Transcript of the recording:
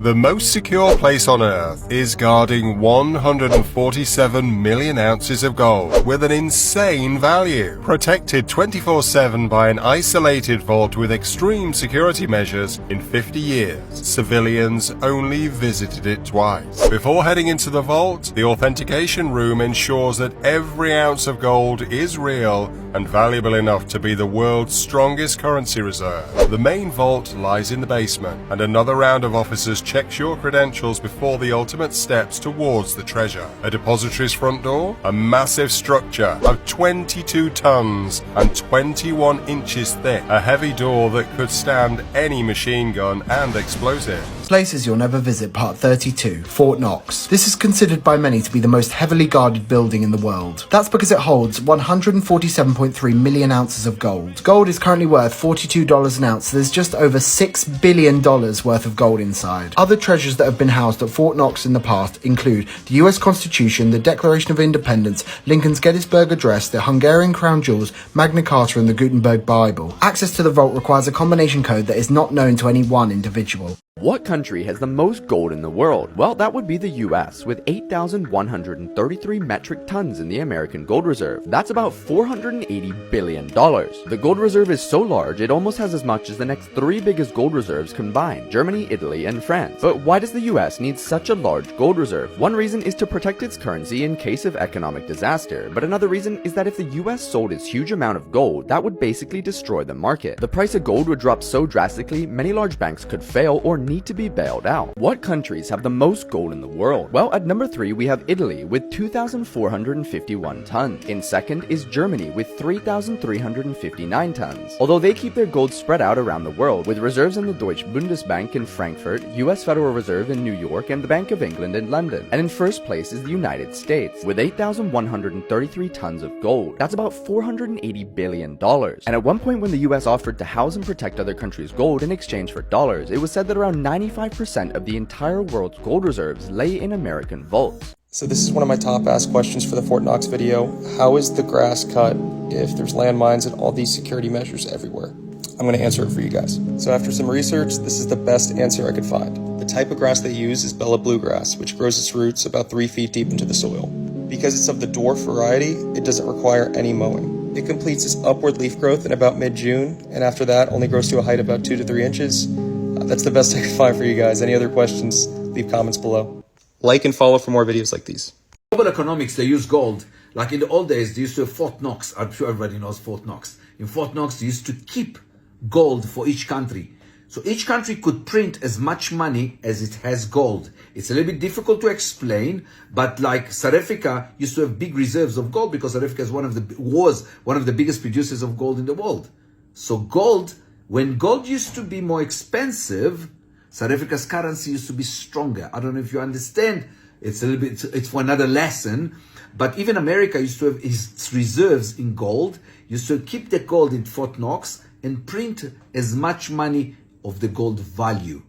The most secure place on Earth is guarding 147 million ounces of gold with an insane value. Protected 24/7 by an isolated vault with extreme security measures in 50 years. Civilians only visited it twice. Before heading into the vault, the authentication room ensures that every ounce of gold is real and valuable enough to be the world's strongest currency reserve. The main vault lies in the basement, and another round of officers checks your credentials before the ultimate steps towards the treasure. A depository's front door, a massive structure of 22 tons and 21 inches thick, a heavy door that could stand any machine gun and explosive. Places you'll never visit, part 32, Fort Knox. This is considered by many to be the most heavily guarded building in the world. That's because it holds 147.3 million ounces of gold. Gold is currently worth $42 an ounce, so there's just over $6 billion worth of gold inside. Other treasures that have been housed at Fort Knox in the past include the US Constitution, the Declaration of Independence, Lincoln's Gettysburg Address, the Hungarian Crown Jewels, Magna Carta, and the Gutenberg Bible. Access to the vault requires a combination code that is not known to any one individual. What country has the most gold in the world? Well, that would be the US, with 8,133 metric tons in the American gold reserve. That's about $480 billion. The gold reserve is so large, it almost has as much as the next three biggest gold reserves combined, Germany, Italy, and France. But why does the US need such a large gold reserve? One reason is to protect its currency in case of economic disaster, but another reason is that if the US sold its huge amount of gold, that would basically destroy the market. The price of gold would drop so drastically, many large banks could fail or need to be bailed out. What countries have the most gold in the world? Well, at number 3 we have Italy with 2,451 tons. In second is Germany with 3,359 tons. Although they keep their gold spread out around the world, with reserves in the Deutsche Bundesbank in Frankfurt, US Federal Reserve in New York, and the Bank of England in London. And in first place is the United States with 8,133 tons of gold. That's about $480 billion. And at one point when the US offered to house and protect other countries' gold in exchange for dollars, it was said that around 95% of the entire world's gold reserves lay in American vaults. So this is one of my top asked questions for the Fort Knox video. How is the grass cut if there's landmines and all these security measures everywhere? I'm going to answer it for you guys. So after some research, this is the best answer I could find. The type of grass they use is Bella bluegrass, which grows its roots about 3 feet deep into the soil. Because it's of the dwarf variety, it doesn't require any mowing. It completes its upward leaf growth in about mid-June, and after that only grows to a height of about 2 to 3 inches. That's the best I could find for you guys. Any other questions, leave comments below. Like and follow for more videos like these. Global economics, they use gold. Like in the old days, they used to have Fort Knox. I'm sure everybody knows Fort Knox. In Fort Knox, they used to keep gold for each country. So each country could print as much money as it has gold. It's a little bit difficult to explain, but like South Africa used to have big reserves of gold because South Africa is was one of the biggest producers of gold in the world. So gold, when gold used to be more expensive, South Africa's currency used to be stronger. I don't know if you understand. It's a little bit, it's for another lesson. But even America used to have its reserves in gold, used to keep the gold in Fort Knox and print as much money of the gold value.